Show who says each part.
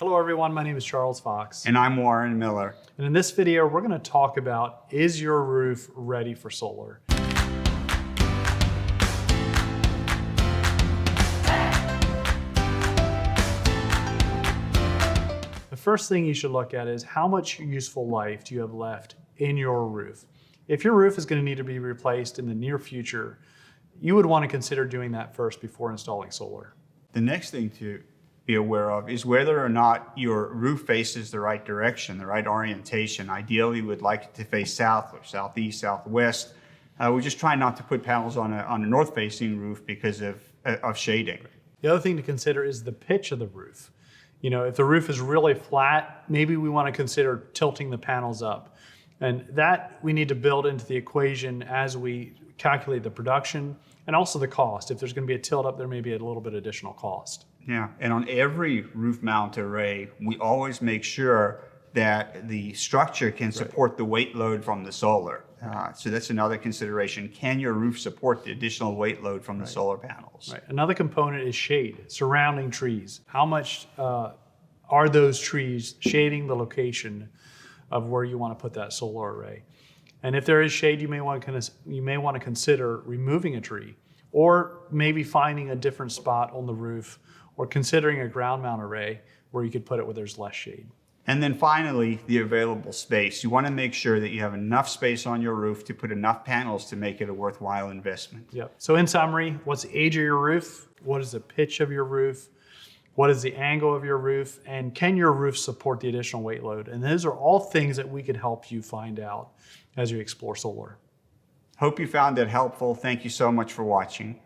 Speaker 1: Hello everyone, my name is Charles Fox.
Speaker 2: And I'm Warren Miller.
Speaker 1: And in this video, we're going to talk about, is your roof ready for solar? The first thing you should look at is how much useful life do you have left in your roof? If your roof is going to need to be replaced in the near future, you would want to consider doing that first before installing solar.
Speaker 2: The next thing to be aware of is whether or not your roof faces the right direction, the right orientation. Ideally, we'd like it to face south or southeast, southwest. We're just trying not to put panels on a north-facing roof because of shading.
Speaker 1: The other thing to consider is the pitch of the roof. You know, if the roof is really flat, maybe we want to consider tilting the panels up. And that we need to build into the equation as we calculate the production and also the cost. If there's going to be a tilt up, there may be a little bit additional cost.
Speaker 2: Yeah, and on every roof mount array, we always make sure that the structure can support the weight load from the solar. So that's another consideration. Can your roof support the additional weight load from the solar panels?
Speaker 1: Right. Another component is shade, surrounding trees. How much are those trees shading the location of where you want to put that solar array? And if there is shade, you may want to consider removing a tree, or maybe finding a different spot on the roof, or considering a ground mount array where you could put it where there's less shade.
Speaker 2: And then finally, the available space. You want to make sure that you have enough space on your roof to put enough panels to make it a worthwhile investment.
Speaker 1: Yep. So in summary, what's the age of your roof? What is the pitch of your roof? What is the angle of your roof? And can your roof support the additional weight load? And those are all things that we could help you find out as you explore solar.
Speaker 2: Hope you found that helpful. Thank you so much for watching.